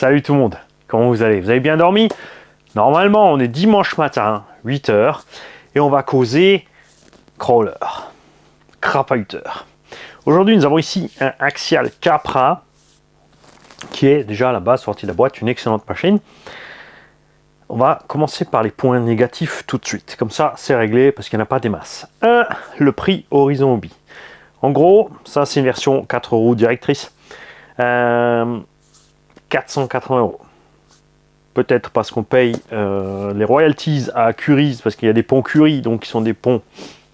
Salut tout le monde, comment vous allez? Vous avez bien dormi? Normalement, on est dimanche matin, 8 h, et on va causer crawler, crapahuteur. Aujourd'hui, nous avons ici un Axial Capra, qui est déjà à la base sorti de la boîte, une excellente machine. On va commencer par les points négatifs tout de suite, comme ça c'est réglé parce qu'il n'y en a pas des masses. 1. Le prix Horizon Hobby. En gros, ça c'est une version 4 roues directrice. 480 €. Peut-être parce qu'on paye les royalties à Curies, parce qu'il y a des ponts Curie, donc qui sont des ponts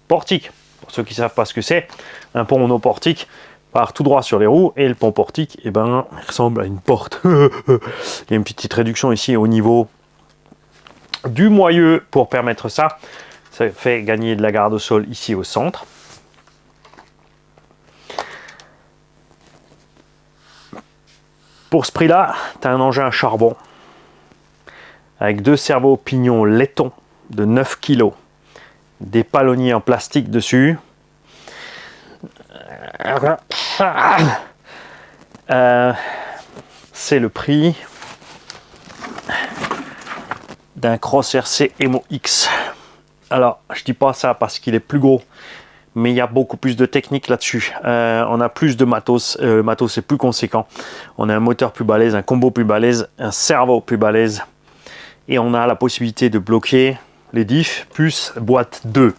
portiques. Pour ceux qui ne savent pas ce que c'est, un pont monoportique part tout droit sur les roues, et le pont portique, eh ben, il ressemble à une porte. Il y a une petite réduction ici au niveau du moyeu pour permettre ça. Ça fait gagner de la garde au sol ici au centre. Pour ce prix-là, tu as un engin à charbon avec 2 cerveaux pignons laiton de 9 kg, des palonniers en plastique dessus. C'est le prix d'un Cross RC Emo X. Alors, je dis pas ça parce qu'il est plus gros, mais il y a beaucoup plus de technique là-dessus. On a plus de matos, le matos est plus conséquent. On a un moteur plus balèze, un combo plus balèze, un cerveau plus balèze, et on a la possibilité de bloquer les diffs plus boîte 2.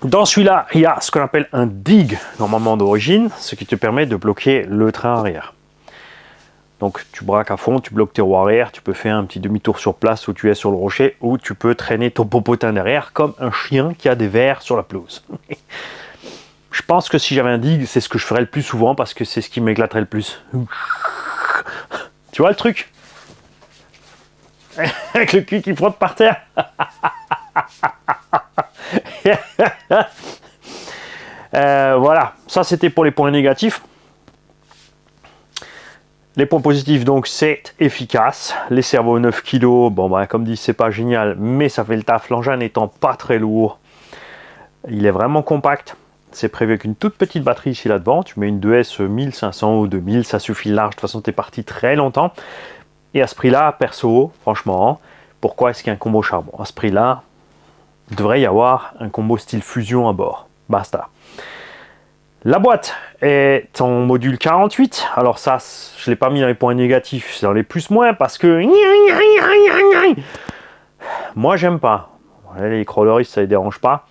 Dans celui-là, il y a ce qu'on appelle un dig, normalement d'origine, ce qui te permet de bloquer le train arrière. Donc tu braques à fond, tu bloques tes roues arrière, tu peux faire un petit demi-tour sur place où tu es sur le rocher, ou tu peux traîner ton popotin derrière comme un chien qui a des vers sur la pelouse. Je pense que si j'avais un dig, c'est ce que je ferais le plus souvent parce que c'est ce qui m'éclaterait le plus. Tu vois le truc? Avec le cul qui frotte par terre. Voilà, ça c'était pour les points négatifs. Les points positifs, donc c'est efficace. Les cerveaux 9 kg, bon bah comme dit, c'est pas génial, mais ça fait le taf. L'engin n'étant pas très lourd, il est vraiment compact. C'est prévu avec une toute petite batterie ici là-devant. Tu mets une 2S 1500 ou 2000, ça suffit large. De toute façon, tu es parti très longtemps. Et à ce prix-là, perso, franchement, pourquoi est-ce qu'il y a un combo charbon? À ce prix-là, il devrait y avoir un combo style fusion à bord. Basta. La boîte est en module 48. Alors ça, je ne l'ai pas mis dans les points négatifs, c'est dans les plus-moins parce que... Moi, j'aime pas. Les crawleristes, ça ne les dérange pas.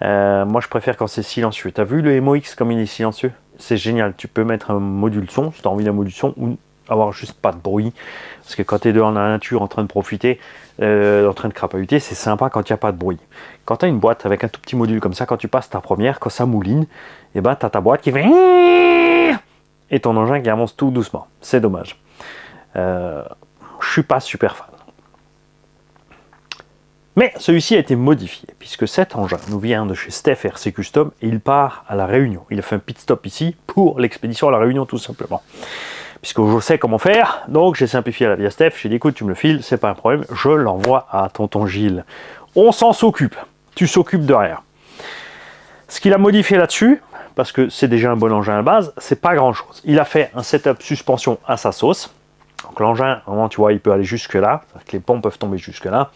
Moi, je préfère quand c'est silencieux. Tu as vu le Emo X comme il est silencieux? C'est génial. Tu peux mettre un module son, si tu as envie d'un module son, ou avoir juste pas de bruit. Parce que quand tu es dehors dans la nature en train de profiter, en train de crapahuter, c'est sympa quand il n'y a pas de bruit. Quand tu as une boîte avec un tout petit module comme ça, quand tu passes ta première, quand ça mouline, et ben tu as ta boîte qui fait... et ton engin qui avance tout doucement. C'est dommage. Je suis pas super fan. Mais celui-ci a été modifié, puisque cet engin nous vient de chez Steph RC Custom, et il part à La Réunion. Il a fait un pit stop ici pour l'expédition à La Réunion, tout simplement. Puisque je sais comment faire, donc j'ai simplifié la vie à Steph. J'ai dit, écoute, tu me le files, c'est pas un problème, je l'envoie à tonton Gilles. On s'en s'occupe, tu s'occupes de rien. Ce qu'il a modifié là-dessus, parce que c'est déjà un bon engin à la base, c'est pas grand-chose. Il a fait un setup suspension à sa sauce. Donc l'engin, vraiment, tu vois, il peut aller jusque-là, les ponts peuvent tomber jusque-là.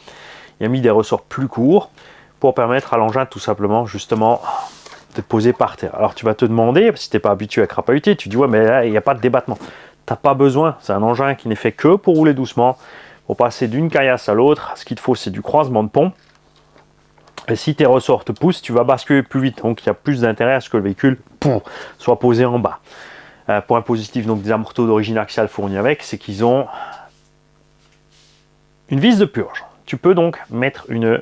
Il a mis des ressorts plus courts pour permettre à l'engin, tout simplement, justement, de poser par terre. Alors tu vas te demander, si tu n'es pas habitué à crapahuter, tu dis, ouais, mais là, il n'y a pas de débattement. T'as pas besoin, c'est un engin qui n'est fait que pour rouler doucement, pour passer d'une caillasse à l'autre. Ce qu'il te faut, c'est du croisement de pont. Et si tes ressorts te poussent, tu vas basculer plus vite. Donc il y a plus d'intérêt à ce que le véhicule soit posé en bas. Point positif donc des amortos d'origine axiale fournis avec, c'est qu'ils ont une vis de purge. Tu peux donc mettre une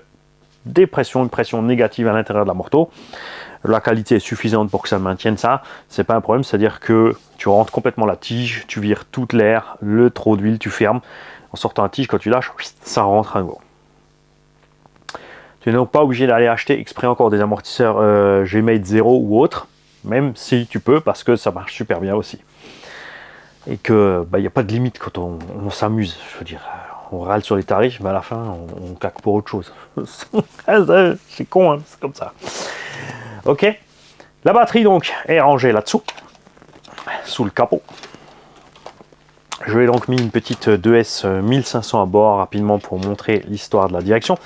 dépression, une pression négative à l'intérieur de l'amorto. La qualité est suffisante pour que ça maintienne ça, c'est pas un problème, c'est-à-dire que tu rentres complètement la tige, tu vires toute l'air, le trop d'huile, tu fermes. En sortant la tige, quand tu lâches, ça rentre à nouveau. Tu n'es donc pas obligé d'aller acheter exprès encore des amortisseurs G-Mate 0 ou autre, même si tu peux, parce que ça marche super bien aussi. Et que il n'y a pas de limite quand on s'amuse, je veux dire. On râle sur les tarifs, mais à la fin, on claque pour autre chose. C'est con, hein, c'est comme ça. Ok. La batterie, donc, est rangée là-dessous, sous le capot. Je vais donc mis une petite 2S 1500 à bord rapidement pour montrer l'histoire de la direction,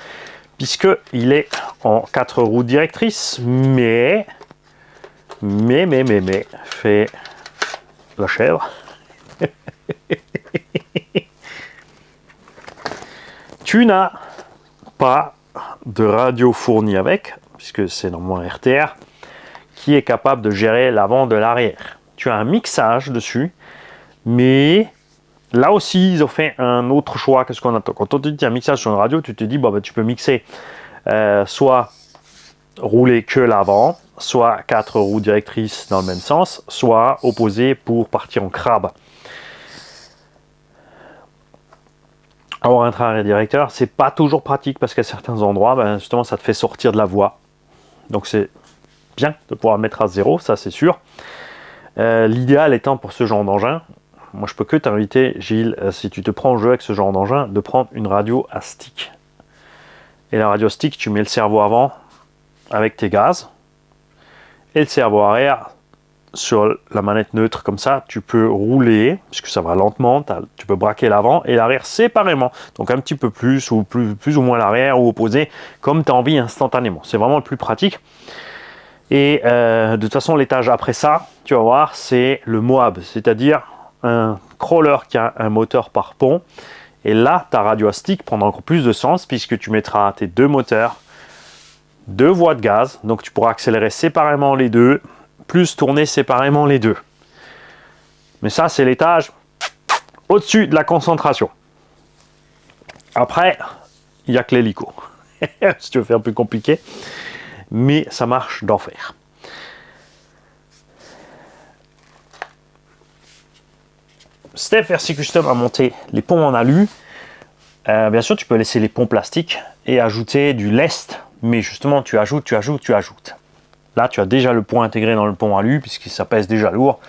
puisque il est en 4 roues directrices, mais, fait la chèvre. Tu n'as pas de radio fournie avec, puisque c'est normalement RTR, qui est capable de gérer l'avant de l'arrière. Tu as un mixage dessus, mais là aussi, ils ont fait un autre choix que ce qu'on attend. Quand on te dit un mixage sur une radio, tu te dis, bon, ben, tu peux mixer soit rouler que l'avant, soit 4 roues directrices dans le même sens, soit opposé pour partir en crabe. Avoir un train directeur, c'est pas toujours pratique parce qu'à certains endroits, ben, justement, ça te fait sortir de la voie. Donc c'est bien de pouvoir mettre à zéro, ça c'est sûr. L'idéal étant pour ce genre d'engin, moi je peux que t'inviter, Gilles, si tu te prends en jeu avec ce genre d'engin, de prendre une radio à stick. Et la radio stick, tu mets le cerveau avant avec tes gaz et le cerveau arrière sur la manette neutre, comme ça tu peux rouler, puisque ça va lentement, tu peux braquer l'avant et l'arrière séparément, donc un petit peu plus ou moins l'arrière ou opposé, comme tu as envie instantanément. C'est vraiment le plus pratique. Et de toute façon, l'étage après ça, tu vas voir, c'est le Moab, c'est-à-dire un crawler qui a un moteur par pont. Et là, ta radio à stick prendra encore plus de sens puisque tu mettras tes 2 moteurs, 2 voies de gaz, donc tu pourras accélérer séparément les deux, plus tourner séparément les deux. Mais ça, c'est l'étage au-dessus de la concentration. Après, il n'y a que l'hélico. Si tu veux faire plus compliqué. Mais ça marche d'enfer. Steph RC Custom a monté les ponts en alu. Bien sûr, tu peux laisser les ponts plastiques et ajouter du lest, mais justement, tu ajoutes. Là, tu as déjà le pont intégré dans le pont alu, puisque ça pèse déjà lourd.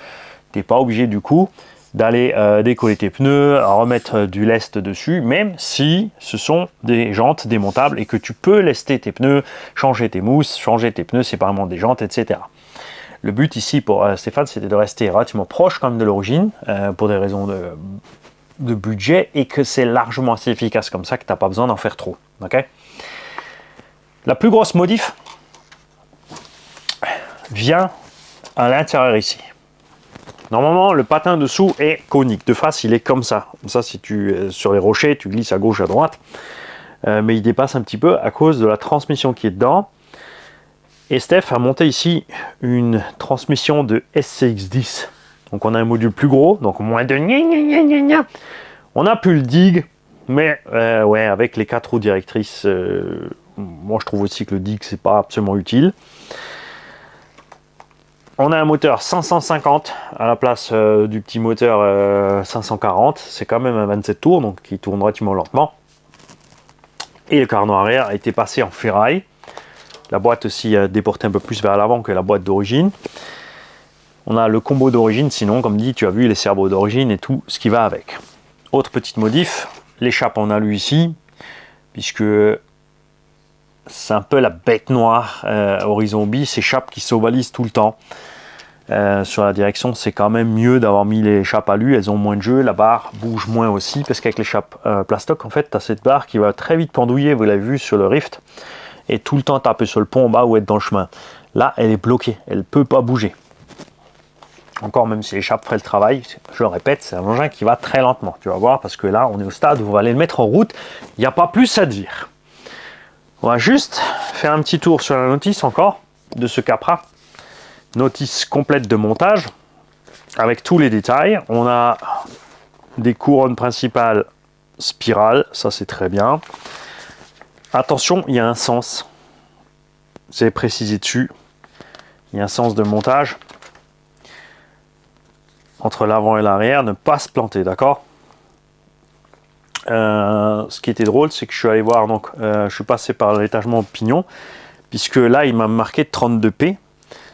Tu n'es pas obligé du coup d'aller décoller tes pneus, à remettre du lest dessus, même si ce sont des jantes démontables et que tu peux lester tes pneus, changer tes mousses, changer tes pneus séparément des jantes, etc. Le but ici pour Stéphane, c'était de rester relativement proche quand même de l'origine, pour des raisons de budget, et que c'est largement assez efficace comme ça, que tu n'as pas besoin d'en faire trop. Okay, la plus grosse modif vient à l'intérieur ici. Normalement, le patin dessous est conique. De face, il est comme ça. Ça, si tu sur les rochers, tu glisses à gauche, à droite. Mais il dépasse un petit peu à cause de la transmission qui est dedans. Et Steph a monté ici une transmission de SCX10. Donc on a un module plus gros, donc moins de gna. On n'a plus le dig, mais ouais, avec les 4 roues directrices, moi je trouve aussi que le dig c'est pas absolument utile. On a un moteur 550 à la place du petit moteur 540. C'est quand même un 27 tours, donc qui tourne relativement lentement. Et le cardan arrière a été passé en ferraille. La boîte aussi a déporté un peu plus vers l'avant que la boîte d'origine. On a le combo d'origine, sinon, comme dit, tu as vu les cerveaux d'origine et tout ce qui va avec. Autre petite modif, l'échappe en alu ici, puisque c'est un peu la bête noire Horizon B, ces échappes qui s'ovalisent tout le temps. Sur la direction, c'est quand même mieux d'avoir mis les échappes alu, elles ont moins de jeu, la barre bouge moins aussi, parce qu'avec l'échappe plastoc, en fait, tu as cette barre qui va très vite pendouiller, vous l'avez vu sur le Rift, et tout le temps taper sur le pont en bas ou être dans le chemin. Là, elle est bloquée, elle ne peut pas bouger. Encore, même si l'échappe ferait le travail, je le répète, c'est un engin qui va très lentement, tu vas voir, parce que là, on est au stade où on va aller le mettre en route, il n'y a pas plus à dire. On va juste faire un petit tour sur la notice encore, de ce Capra. Notice complète de montage, avec tous les détails. On a des couronnes principales spirales, ça c'est très bien. Attention, il y a un sens, c'est précisé dessus, il y a un sens de montage entre l'avant et l'arrière, ne pas se planter, d'accord. Ce qui était drôle, c'est que je suis allé voir, donc je suis passé par l'étagement pignon, puisque là il m'a marqué 32P.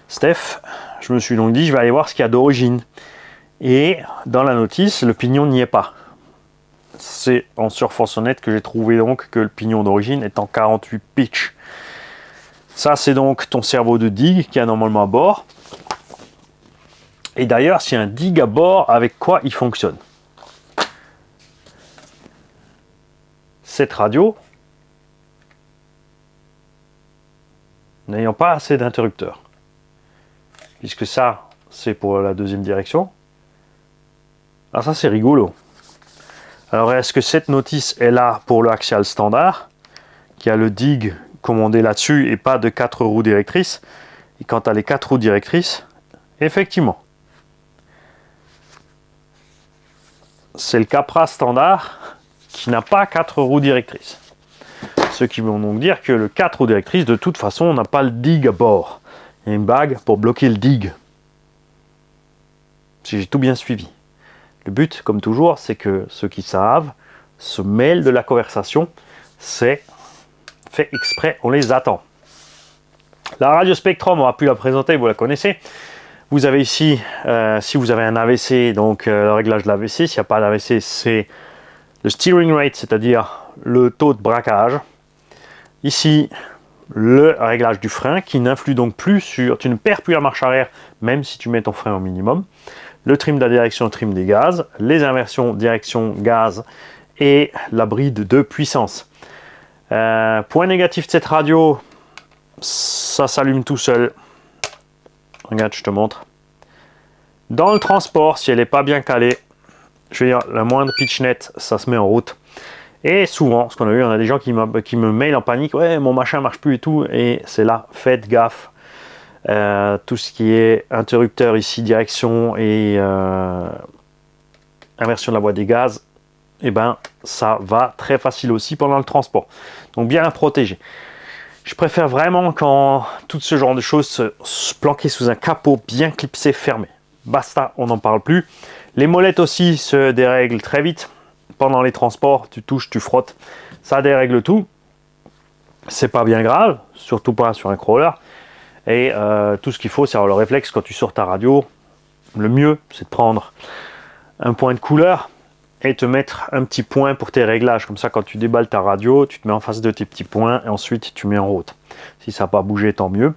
Steph, je me suis donc dit, je vais aller voir ce qu'il y a d'origine. Et dans la notice, le pignon n'y est pas. C'est en surforce honnête que j'ai trouvé donc que le pignon d'origine est en 48 pitch. Ça, c'est donc ton cerveau de digue qui est normalement à bord. Et d'ailleurs, s'il y a un dig à bord, avec quoi il fonctionne? cette radio n'ayant pas assez d'interrupteurs. Puisque ça, c'est pour la deuxième direction. Ah, ça, c'est rigolo. Alors, est-ce que cette notice est là pour le axial standard, qui a le dig commandé là-dessus et pas de 4 roues directrices? Et quand tu as les 4 roues directrices, effectivement, c'est le Capra standard qui n'a pas 4 roues directrices. Ce qui vont donc dire que le 4 roues directrices, de toute façon, n'a pas le dig à bord. Il y a une bague pour bloquer le dig. Si j'ai tout bien suivi. Le but, comme toujours, c'est que ceux qui savent se mêlent de la conversation. C'est fait exprès, on les attend. La radio Spectrum, on va plus la présenter, vous la connaissez. Vous avez ici, si vous avez un AVC, donc le réglage de l'AVC. S'il n'y a pas d'AVC, c'est le steering rate, c'est-à-dire le taux de braquage. Ici, le réglage du frein qui n'influe donc plus sur... Tu ne perds plus la marche arrière, même si tu mets ton frein au minimum. Le trim de la direction, le trim des gaz, les inversions direction gaz et la bride de puissance. Point négatif de cette radio, ça s'allume tout seul. Regarde, je te montre. Dans le transport, si elle n'est pas bien calée, je veux dire, la moindre pitch net, ça se met en route. Et souvent, ce qu'on a eu, on a des gens qui me mailent en panique, ouais, mon machin marche plus et tout, et c'est là, faites gaffe. Tout ce qui est interrupteur ici, direction et inversion de la voie des gaz, et ben ça va très facile aussi pendant le transport. Donc bien protégé. Je préfère vraiment quand tout ce genre de choses se planquer sous un capot bien clipsé, fermé. Basta, on n'en parle plus. Les molettes aussi se dérèglent très vite. Pendant les transports, tu touches, tu frottes, ça dérègle tout. C'est pas bien grave, surtout pas sur un crawler. Et tout ce qu'il faut, c'est avoir le réflexe quand tu sors ta radio. Le mieux, c'est de prendre un point de couleur et te mettre un petit point pour tes réglages. Comme ça, quand tu déballes ta radio, tu te mets en face de tes petits points et ensuite tu mets en route. Si ça n'a pas bougé, tant mieux.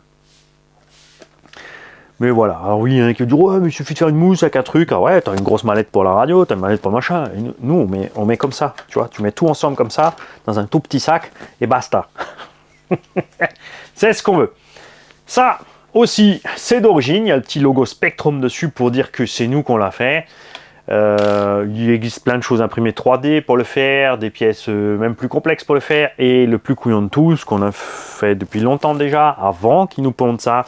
Mais voilà, alors oui, il y en a qui disent ouais, mais il suffit de faire une mousse avec un truc. Ah ouais, t'as une grosse mallette pour la radio, t'as une mallette pour le machin. Et nous, on met comme ça, tu vois, tu mets tout ensemble comme ça, dans un tout petit sac, et basta. C'est ce qu'on veut. Ça aussi, c'est d'origine, il y a le petit logo Spectrum dessus pour dire que c'est nous qu'on l'a fait. Il existe plein de choses imprimées 3D pour le faire, des pièces même plus complexes pour le faire, et le plus couillon de tout, ce qu'on a fait depuis longtemps déjà, avant qu'ils nous pondent ça,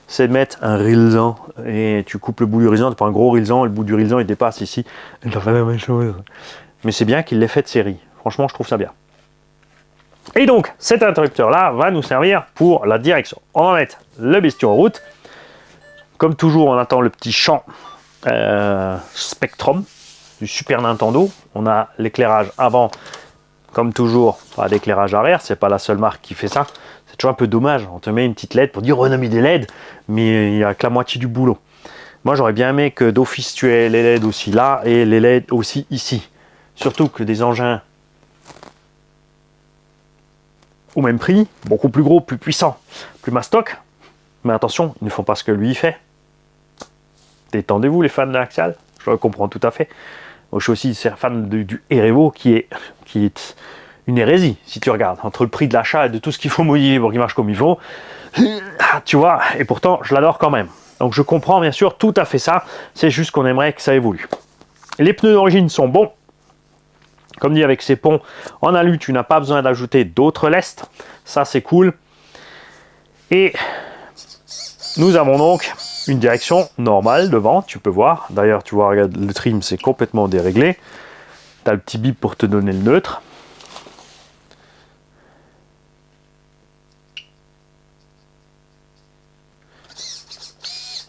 c'est de mettre un rilsan, et tu coupes le bout du rilsan, tu prends un gros rilsan, et le bout du rilsan il dépasse ici, et tu fais la même chose. Mais c'est bien qu'il l'ait fait de série, franchement je trouve ça bien. Et donc cet interrupteur là va nous servir pour la direction. On va mettre le bestiau en route, comme toujours on attend le petit champ Spectrum du Super Nintendo. On a l'éclairage avant, comme toujours, pas d'éclairage arrière, c'est pas la seule marque qui fait ça. C'est toujours un peu dommage, on te met une petite LED pour dire on a mis des LED, mais il n'y a que la moitié du boulot. Moi j'aurais bien aimé que d'office tu aies les LED aussi là et les LED aussi ici. Surtout que des engins au même prix, beaucoup plus gros, plus puissants, plus mastoc. Mais attention, ils ne font pas ce que lui il fait. Détendez-vous les fans de l'Axial, je le comprends tout à fait. Moi, je suis aussi fan du Erevo qui est une hérésie, si tu regardes, entre le prix de l'achat et de tout ce qu'il faut modifier pour qu'il marche comme il faut. Tu vois, et pourtant, je l'adore quand même. Donc je comprends bien sûr tout à fait ça, c'est juste qu'on aimerait que ça évolue. Les pneus d'origine sont bons. Comme dit, avec ces ponts en alu, tu n'as pas besoin d'ajouter d'autres lestes. Ça, c'est cool. Et nous avons donc une direction normale devant, tu peux voir. D'ailleurs, tu vois, regarde, le trim, c'est complètement déréglé. Tu as le petit bip pour te donner le neutre.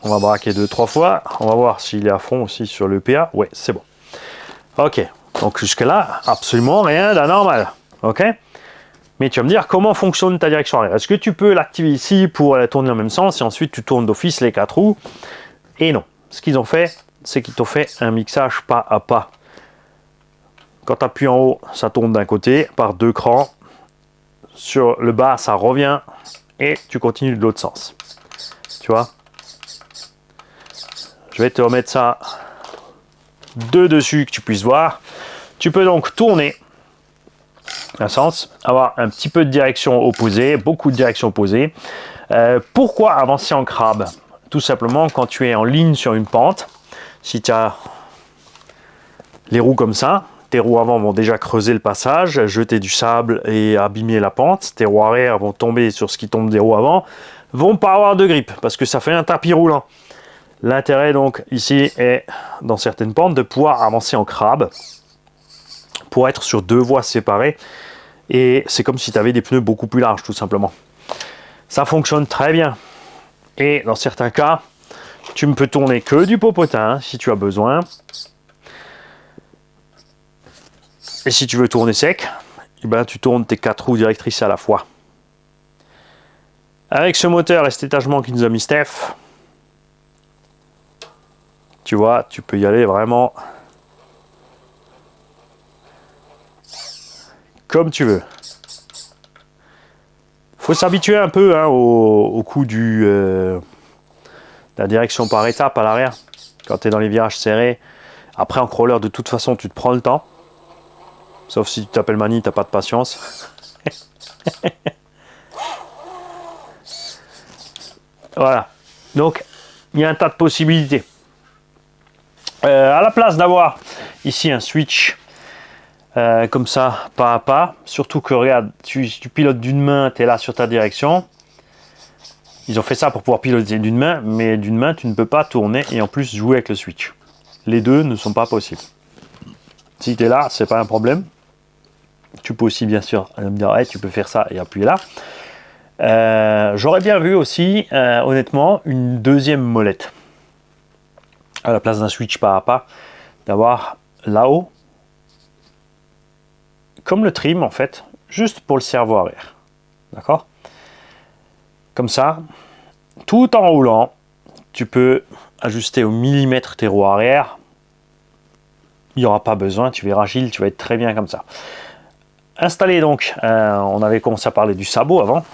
On va braquer 2-3 fois. On va voir s'il est à fond aussi sur le PA. Ouais, c'est bon. Ok. Donc jusque-là, absolument rien d'anormal. Ok. Mais tu vas me dire comment fonctionne ta direction arrière. Est-ce que tu peux l'activer ici pour la tourner dans le même sens et ensuite tu tournes d'office les 4 roues? Et non. Ce qu'ils ont fait, c'est qu'ils t'ont fait un mixage pas à pas. Quand tu appuies en haut, ça tourne d'un côté par 2 crans. Sur le bas, ça revient et tu continues de l'autre sens. Tu vois? Je vais te remettre ça de dessus que tu puisses voir. Tu peux donc tourner un sens, avoir un petit peu de direction opposée, beaucoup de direction opposée. Pourquoi avancer en crabe? Tout simplement, quand tu es en ligne sur une pente, si tu as les roues comme ça, tes roues avant vont déjà creuser le passage, jeter du sable et abîmer la pente. Tes roues arrière vont tomber sur ce qui tombe des roues avant, vont pas avoir de grippe parce que ça fait un tapis roulant. L'intérêt donc ici est, dans certaines pentes, de pouvoir avancer en crabe pour être sur deux voies séparées. Et c'est comme si tu avais des pneus beaucoup plus larges, tout simplement. Ça fonctionne très bien. Et dans certains cas, tu ne peux tourner que du popotin si tu as besoin. Et si tu veux tourner sec, eh ben, tu tournes tes 4 roues directrices à la fois. Avec ce moteur et cet étagement qui nous a mis Steph, tu vois, tu peux y aller vraiment comme tu veux. Faut s'habituer un peu hein, au coup de la direction par étape à l'arrière, quand tu es dans les virages serrés. Après en crawler, de toute façon, tu te prends le temps. Sauf si tu t'appelles Mani, tu n'as pas de patience. Voilà. Donc, il y a un tas de possibilités. À la place d'avoir ici un switch comme ça, pas à pas, surtout que regarde, tu pilotes d'une main, tu es là sur ta direction. Ils ont fait ça pour pouvoir piloter d'une main, mais d'une main, tu ne peux pas tourner et en plus jouer avec le switch. Les deux ne sont pas possibles. Si tu es là, c'est pas un problème. Tu peux aussi, bien sûr, me dire, hey, tu peux faire ça et appuyer là. J'aurais bien vu aussi, honnêtement, une deuxième molette. À la place d'un switch pas à pas, d'avoir là-haut, comme le trim en fait, juste pour le cerveau arrière. D'accord? Comme ça, tout en roulant, tu peux ajuster au millimètre tes roues arrière. Il n'y aura pas besoin, tu verras Gilles, tu vas être très bien comme ça. Installer donc, on avait commencé à parler du sabot avant.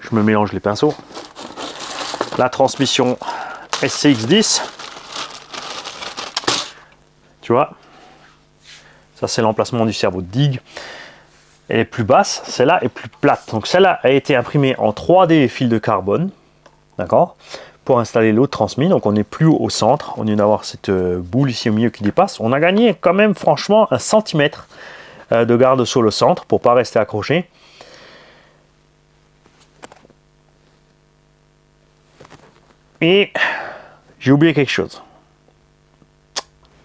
Je me mélange les pinceaux. La transmission SCX10. Tu vois, ça c'est l'emplacement du cerveau de digue. Elle est plus basse, celle-là est plus plate. Donc celle-là a été imprimée en 3D fil de carbone, d'accord, pour installer l'autre transmis. Donc on n'est plus au centre, on vient d'avoir cette boule ici au milieu qui dépasse. On a gagné quand même franchement 1 centimètre de garde sur le centre pour pas rester accroché. Et j'ai oublié quelque chose.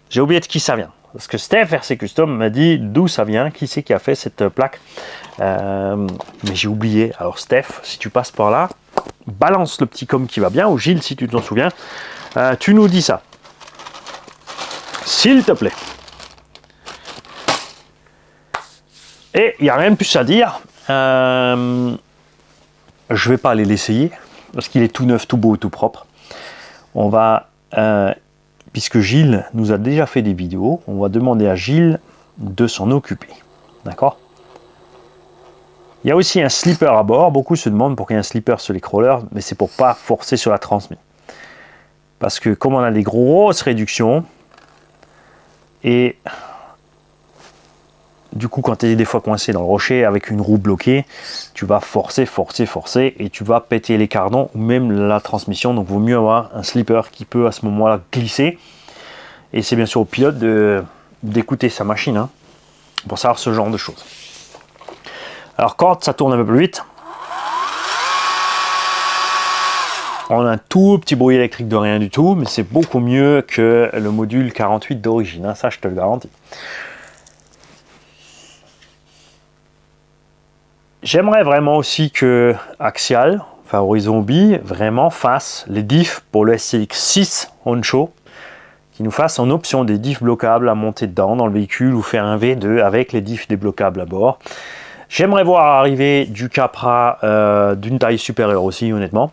J'ai oublié de qui ça vient. Parce que Steph RC Custom m'a dit d'où ça vient, qui c'est qui a fait cette plaque. Mais j'ai oublié. Alors Steph, si tu passes par là, balance le petit com qui va bien. Ou Gilles, si tu t'en souviens, tu nous dis ça. S'il te plaît. Et il n'y a rien de plus à dire. Je ne vais pas aller l'essayer. Parce qu'il est tout neuf, tout beau, tout propre. On va... puisque Gilles nous a déjà fait des vidéos, on va demander à Gilles de s'en occuper. D'accord? Il y a aussi un slipper à bord. Beaucoup se demandent pourquoi il y a un slipper sur les crawlers, mais c'est pour pas forcer sur la transmission. Parce que comme on a des grosses réductions, et du coup quand tu es des fois coincé dans le rocher avec une roue bloquée, tu vas forcer, et tu vas péter les cardans ou même la transmission. Donc il vaut mieux avoir un slipper qui peut à ce moment-là glisser. Et c'est bien sûr au pilote d'écouter sa machine hein, pour savoir ce genre de choses. Alors quand ça tourne un peu plus vite, on a un tout petit bruit électrique de rien du tout, mais c'est beaucoup mieux que le module 48 d'origine, hein, ça je te le garantis. J'aimerais vraiment aussi que Axial, enfin Horizon Bi, vraiment fasse les diffs pour le SCX6 on-show, qui nous fasse en option des diffs bloquables à monter dedans dans le véhicule ou faire un V2 avec les diffs débloquables à bord. J'aimerais voir arriver du Capra d'une taille supérieure aussi, honnêtement.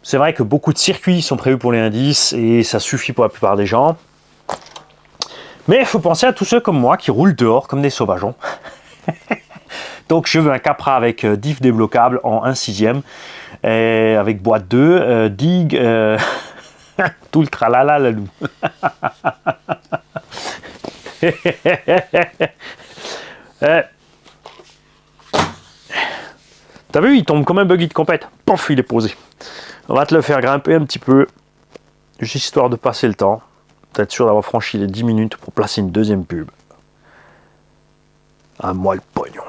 C'est vrai que beaucoup de circuits sont prévus pour les indices et ça suffit pour la plupart des gens. Mais il faut penser à tous ceux comme moi qui roulent dehors comme des sauvageons. Donc je veux un Capra avec diff débloquable en 1/6, avec boîte 2, digue, tout le tralala la loup. T'as vu, il tombe comme un buggy de compète. Pouf, il est posé. On va te le faire grimper un petit peu, juste histoire de passer le temps. T'être sûr d'avoir franchi les 10 minutes pour placer une deuxième pub. À moi le pognon.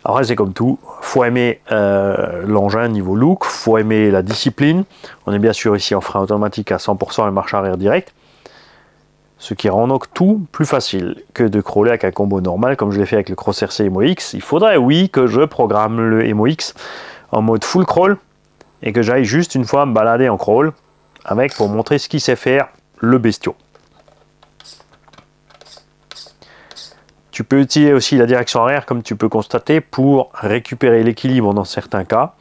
Après, c'est comme tout. Faut aimer l'engin niveau look. Faut aimer la discipline. On est bien sûr ici en frein automatique à 100% et marche arrière direct. Ce qui rend donc tout plus facile que de crawler avec un combo normal comme je l'ai fait avec le Cross RC Emo X. Il faudrait, oui, que je programme le Emo X en mode full crawl et que j'aille juste une fois me balader en crawl avec pour montrer ce qu'il sait faire le bestiau. Tu peux utiliser aussi la direction arrière comme tu peux constater pour récupérer l'équilibre dans certains cas.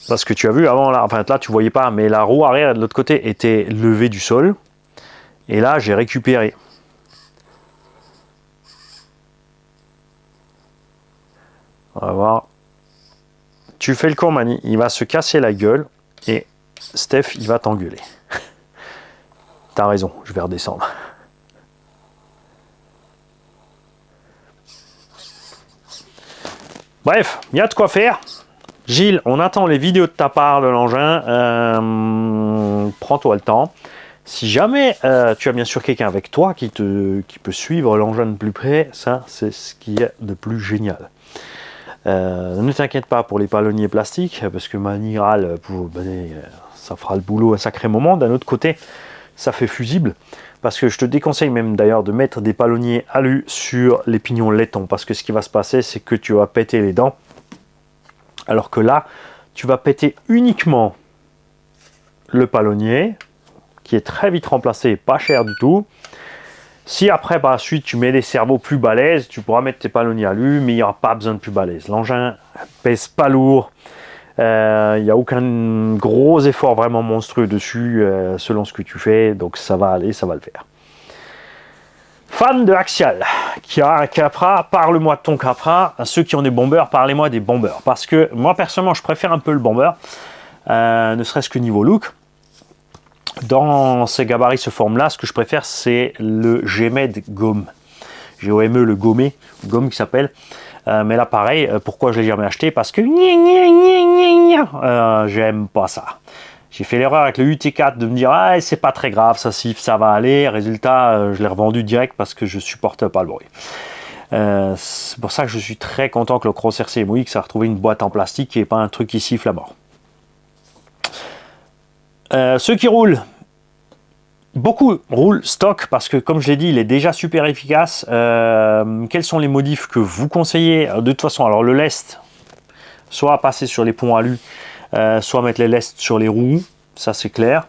Parce que tu as vu avant, là, enfin là tu voyais pas, mais la roue arrière de l'autre côté était levée du sol. Et là j'ai récupéré. On va voir. Tu fais le cours Mani, il va se casser la gueule et Steph il va t'engueuler. T'as raison, je vais redescendre. Bref, il y a de quoi faire. Gilles, on attend les vidéos de ta part de l'engin. Prends-toi le temps. Si jamais tu as bien sûr quelqu'un avec toi qui peut suivre l'engin de plus près, ça c'est ce qui est de plus génial. Ne t'inquiète pas pour les palonniers plastiques, parce que Maniral, ça fera le boulot un sacré moment. D'un autre côté, ça fait fusible. Parce que je te déconseille même d'ailleurs de mettre des palonniers alu sur les pignons laiton. Parce que ce qui va se passer, c'est que tu vas péter les dents. Alors que là, tu vas péter uniquement le palonnier, qui est très vite remplacé, pas cher du tout. Si après, par la suite, tu mets des cerveaux plus balèzes, tu pourras mettre tes palonniers alu, mais il n'y aura pas besoin de plus balèzes. L'engin pèse pas lourd. Il n'y a aucun gros effort vraiment monstrueux dessus, selon ce que tu fais. Donc ça va aller, ça va le faire. Fan de Axial, qui a un Capra, parle-moi de ton Capra. À ceux qui ont des bombers, parlez-moi des bombers. Parce que moi, personnellement, je préfère un peu le bomber, ne serait-ce que niveau look. Dans ces gabarits, ce forme-là, ce que je préfère, c'est le Gmed Gomme. G-O-M-E, le gommé, gomme qui s'appelle. Mais là, pareil, pourquoi je ne l'ai jamais acheté? Parce que j'aime pas ça. J'ai fait l'erreur avec le UT4 de me dire ah, c'est pas très grave, ça siffle, ça va aller. Résultat, je l'ai revendu direct parce que je supporte pas le bruit. C'est pour ça que je suis très content que le Cross RC Emo X a retrouvé une boîte en plastique et pas un truc qui siffle à mort. Ceux qui roulent, beaucoup roulent stock parce que comme je l'ai dit, il est déjà super efficace. Quels sont les modifs que vous conseillez? De toute façon, alors le lest, soit passer sur les ponts alu, soit mettre les lestes sur les roues, ça c'est clair,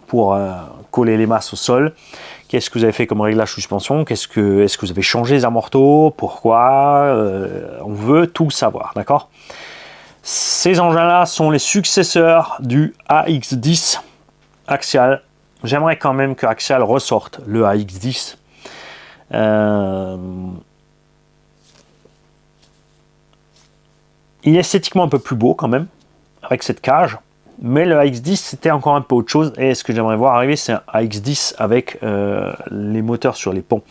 pour coller les masses au sol. Qu'est-ce que vous avez fait comme réglage suspension? Est-ce que vous avez changé les amortos? Pourquoi? On veut tout savoir, d'accord? Ces engins-là sont les successeurs du AX10 Axial. J'aimerais quand même que Axial ressorte le AX10. Il est esthétiquement un peu plus beau quand même, avec cette cage. Mais le AX10, c'était encore un peu autre chose. Et ce que j'aimerais voir arriver, c'est un AX10 avec les moteurs sur les ponts.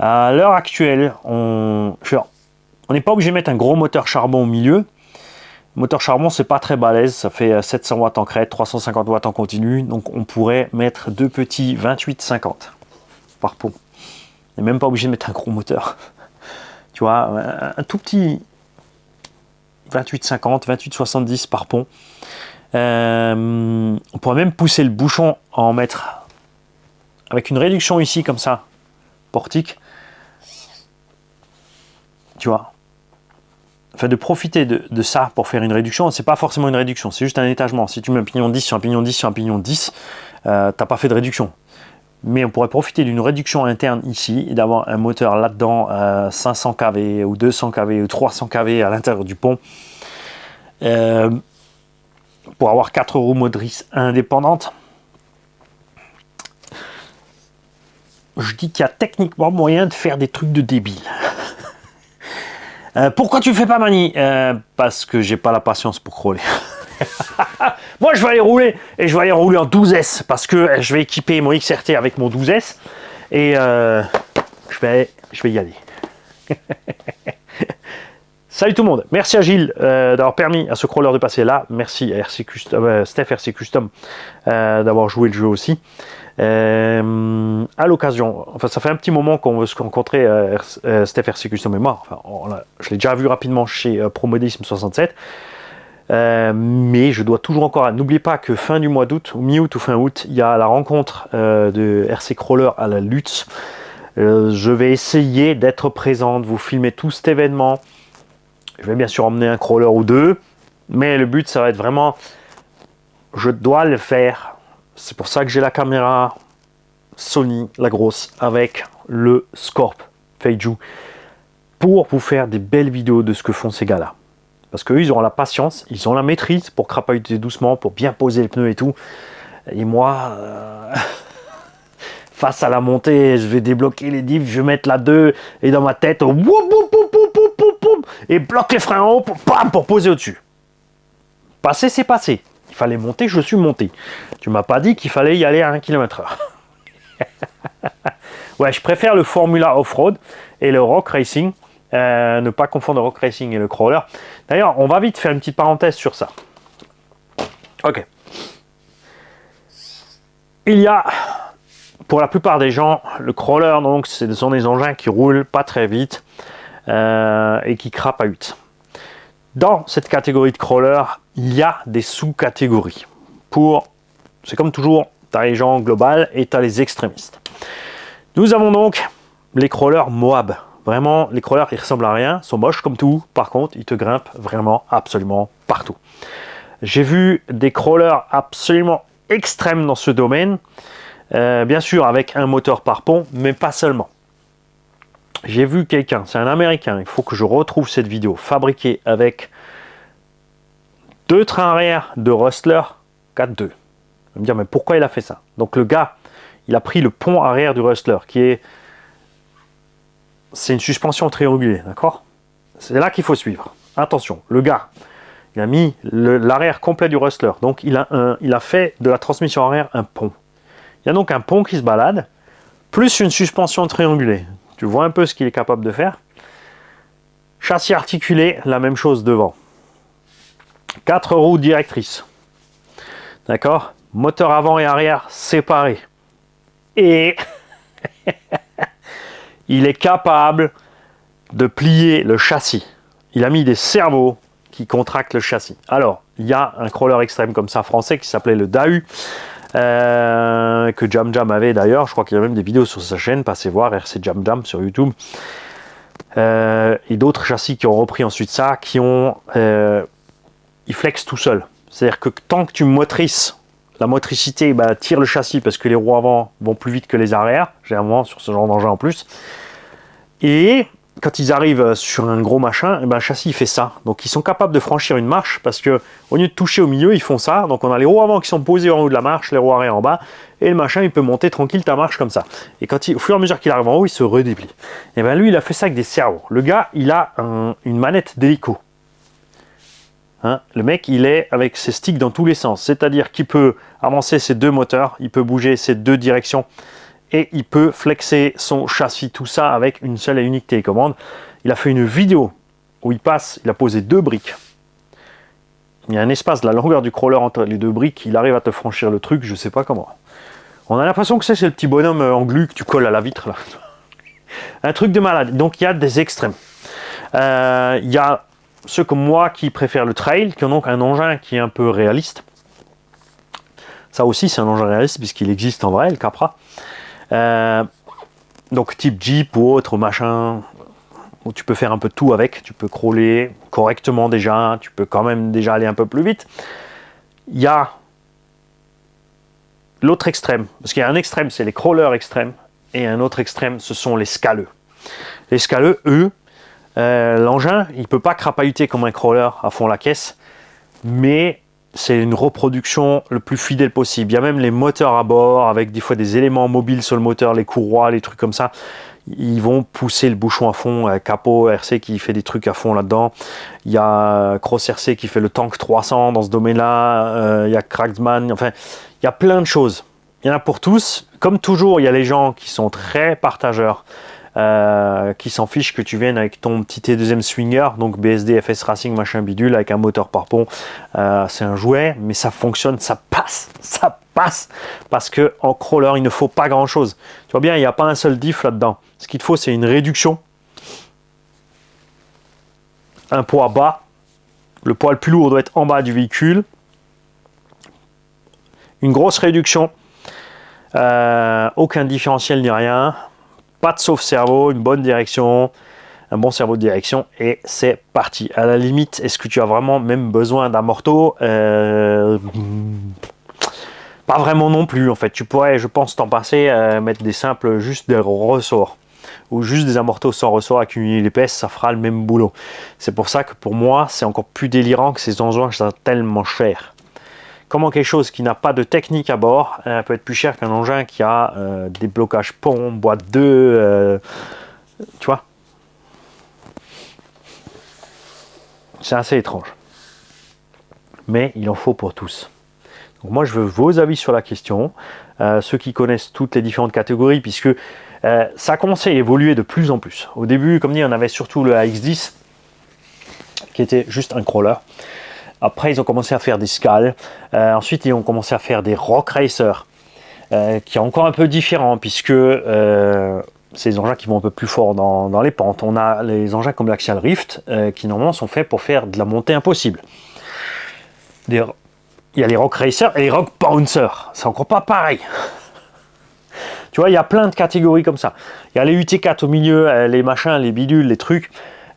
À l'heure actuelle, on n'est pas obligé de mettre un gros moteur charbon au milieu. Le moteur charbon, c'est pas très balèze. Ça fait 700 watts en crête, 350 watts en continu. Donc on pourrait mettre deux petits 28-50 par pont. On n'est même pas obligé de mettre un gros moteur. Tu vois, un tout petit 28-50, 28-70 par pont. On pourrait même pousser le bouchon à en mettre avec une réduction ici comme ça, portique, tu vois, enfin de profiter de ça pour faire une réduction. C'est pas forcément une réduction, c'est juste un étagement. Si tu mets un pignon 10 sur un pignon 10 sur un pignon 10, t'as pas fait de réduction, mais on pourrait profiter d'une réduction interne ici et d'avoir un moteur là-dedans, 500 kV ou 200 kV ou 300 kV à l'intérieur du pont, pour avoir 4 roues motrices indépendantes. Je dis qu'il y a techniquement moyen de faire des trucs de débile. Pourquoi tu fais pas Mani? Parce que j'ai pas la patience pour crawler. Moi je vais aller rouler, et je vais aller rouler en 12S, parce que je vais équiper mon XRT avec mon 12S, et je vais y aller. Salut tout le monde, merci à Gilles d'avoir permis à ce crawler de passer là, merci à Steph RC Custom d'avoir joué le jeu aussi. À l'occasion, enfin ça fait un petit moment qu'on veut se rencontrer, Steph RC Custom et moi, enfin, je l'ai déjà vu rapidement chez Promodisme 67, mais je dois toujours encore, n'oubliez pas que fin du mois d'août, ou mi-août ou fin août, il y a la rencontre de RC Crawler à la Lutz. Je vais essayer d'être présent, de vous filmer tout cet événement. Je vais bien sûr emmener un crawler ou deux, mais le but ça va être vraiment, je dois le faire. C'est pour ça que j'ai la caméra Sony, la grosse, avec le Scorp Feiju, pour vous faire des belles vidéos de ce que font ces gars-là. Parce qu'eux, ils auront la patience, ils ont la maîtrise pour crapahuter doucement, pour bien poser les pneus et tout. Et moi, face à la montée, je vais débloquer les diffs, je vais mettre la 2 et dans ma tête, et bloque les freins en haut pour poser au-dessus. Passer, c'est passé. Il fallait monter, je suis monté. Tu m'as pas dit qu'il fallait y aller à 1 km/h. Ouais, je préfère le Formula Off-Road et le Rock Racing. Ne pas confondre le Rock Racing et le crawler. D'ailleurs, on va vite faire une petite parenthèse sur ça. Ok. Il y a, pour la plupart des gens, le crawler, donc, ce sont des engins qui roulent pas très vite et qui crapahutent. Dans cette catégorie de crawler, il y a des sous-catégories. C'est comme toujours, tu as les gens globales et tu as les extrémistes. Nous avons donc les crawlers Moab. Vraiment, les crawlers, ils ressemblent à rien, sont moches comme tout. Par contre, ils te grimpent vraiment absolument partout. J'ai vu des crawlers absolument extrêmes dans ce domaine. Bien sûr, avec un moteur par pont, mais pas seulement. J'ai vu quelqu'un, c'est un Américain, il faut que je retrouve cette vidéo, fabriquée avec 2 trains arrière de Rustler 4.2. Vous allez me dire, mais pourquoi il a fait ça? Donc le gars, il a pris le pont arrière du Rustler, c'est une suspension triangulaire, d'accord? C'est là qu'il faut suivre. Attention, le gars, il a mis l'arrière complet du Rustler, donc il a fait de la transmission arrière un pont. Il y a donc un pont qui se balade, plus une suspension triangulaire. Tu vois un peu ce qu'il est capable de faire. Châssis articulé, la même chose devant. 4 roues directrices. D'accord? Moteur avant et arrière séparés. Et il est capable de plier le châssis. Il a mis des servos qui contractent le châssis. Alors, il y a un crawler extrême comme ça français qui s'appelait le Dahu. Que Jam Jam avait d'ailleurs, je crois qu'il y a même des vidéos sur sa chaîne, passez voir RC Jam Jam sur YouTube, et d'autres châssis qui ont repris ensuite ça, ils flexent tout seul, c'est à dire que tant que tu motrices, la motricité tire le châssis parce que les roues avant vont plus vite que les arrières, généralement sur ce genre d'engin en plus, et quand ils arrivent sur un gros machin, le châssis il fait ça. Donc ils sont capables de franchir une marche parce que au lieu de toucher au milieu, ils font ça. Donc on a les roues avant qui sont posées en haut de la marche, les roues arrière en bas, et le machin il peut monter tranquille ta marche comme ça. Et au fur et à mesure qu'il arrive en haut, il se redéplie. Et lui il a fait ça avec des servos. Le gars il a une manette d'hélico. Hein, le mec il est avec ses sticks dans tous les sens. C'est-à-dire qu'il peut avancer ses 2 moteurs, il peut bouger ses 2 directions. Et il peut flexer son châssis, tout ça avec une seule et unique télécommande. Il a fait une vidéo où il a posé 2 briques. Il y a un espace de la longueur du crawler entre les 2 briques, il arrive à te franchir le truc, je sais pas comment. On a l'impression que c'est le petit bonhomme en glu que tu colles à la vitre là. Un truc de malade. Donc il y a des extrêmes. Il y a ceux comme moi qui préfèrent le trail, qui ont donc un engin qui est un peu réaliste. Ça aussi c'est un engin réaliste puisqu'il existe en vrai, le Capra. Donc type Jeep ou autre machin où tu peux faire un peu tout avec, tu peux crawler correctement déjà, tu peux quand même déjà aller un peu plus vite. Il y a l'autre extrême, parce qu'il y a un extrême c'est les crawlers extrêmes et un autre extrême ce sont les scaleux. Les scaleux, eux, l'engin il peut pas crapahuter comme un crawler à fond la caisse, mais c'est une reproduction le plus fidèle possible. Il y a même les moteurs à bord avec des fois des éléments mobiles sur le moteur, les courroies, les trucs comme ça. Ils vont pousser le bouchon à fond. Capo RC qui fait des trucs à fond là-dedans. Il y a Cross RC qui fait le Tank 300 dans ce domaine-là. Il y a Cragsman. Enfin, il y a plein de choses. Il y en a pour tous. Comme toujours, il y a les gens qui sont très partageurs. qui s'en fiche que tu viennes avec ton petit T2M Swinger, donc BSD, FS Racing, machin bidule, avec un moteur par pont. C'est un jouet, mais ça fonctionne, ça passe, parce que en crawler, il ne faut pas grand-chose. Tu vois bien, il n'y a pas un seul diff là-dedans. Ce qu'il te faut, c'est une réduction, un poids bas. Le poids le plus lourd doit être en bas du véhicule. Une grosse réduction. Aucun différentiel ni rien. Pas de sauve-cerveau, une bonne direction, un bon cerveau de direction et c'est parti. À la limite, est-ce que tu as vraiment même besoin d'un morteau? Pas vraiment non plus en fait. Tu pourrais, je pense, t'en passer, mettre des simples, juste des ressorts. Ou juste des amortos sans ressort avec une huile épaisse, ça fera le même boulot. C'est pour ça que pour moi, c'est encore plus délirant que ces engins sont tellement chers. Comment quelque chose qui n'a pas de technique à bord peut être plus cher qu'un engin qui a des blocages pont, boîte 2, tu vois. C'est assez étrange. Mais il en faut pour tous. Donc moi, je veux vos avis sur la question. Ceux qui connaissent toutes les différentes catégories, puisque ça a commencé à évoluer de plus en plus. Au début, comme dit, on avait surtout le AX10, qui était juste un crawler. Après, ils ont commencé à faire des scales. Ensuite, ils ont commencé à faire des rock racers, qui est encore un peu différent, puisque c'est des engins qui vont un peu plus fort dans les pentes. On a les engins comme l'Axial Rift, qui normalement sont faits pour faire de la montée impossible. Il y a les rock racers et les rock bouncers. C'est encore pas pareil. Tu vois, il y a plein de catégories comme ça. Il y a les UT4 au milieu, les machins, les bidules, les trucs.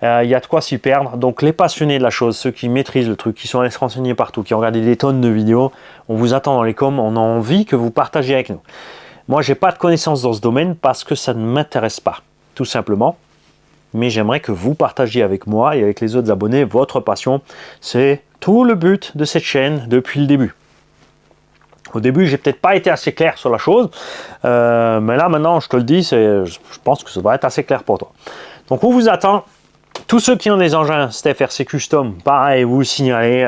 Il y a de quoi s'y perdre. Donc les passionnés de la chose, ceux qui maîtrisent le truc, qui sont allés se renseigner partout, qui ont regardé des tonnes de vidéos, on vous attend dans les coms, on a envie que vous partagiez avec nous. Moi, j'ai pas de connaissances dans ce domaine parce que ça ne m'intéresse pas, tout simplement. Mais j'aimerais que vous partagiez avec moi et avec les autres abonnés votre passion. C'est tout le but de cette chaîne depuis le début. Au début, j'ai peut-être pas été assez clair sur la chose, mais là maintenant, je te le dis, je pense que ça va être assez clair pour toi. Donc, on vous attend. Tous ceux qui ont des engins Steph RC Custom, pareil, vous signalez,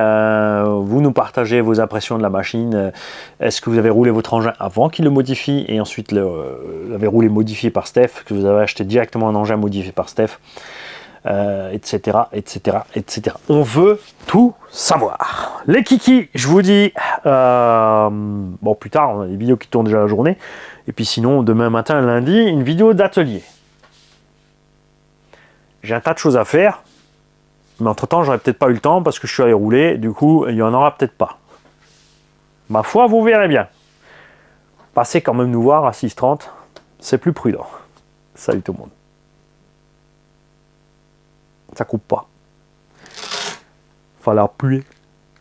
vous nous partagez vos impressions de la machine. Est-ce que vous avez roulé votre engin avant qu'il le modifie et ensuite l'avez roulé modifié par Steph, que vous avez acheté directement un engin modifié par Steph, etc., etc., etc. On veut tout savoir. Les kikis, je vous dis, bon, plus tard, on a des vidéos qui tournent déjà la journée. Et puis sinon, demain matin, lundi, une vidéo d'atelier. J'ai un tas de choses à faire, mais entre-temps, j'aurais peut-être pas eu le temps parce que je suis allé rouler. Du coup, il n'y en aura peut-être pas. Ma foi, vous verrez bien. Passez quand même nous voir à 6h30, c'est plus prudent. Salut tout le monde. Ça coupe pas. Fallait appuyer.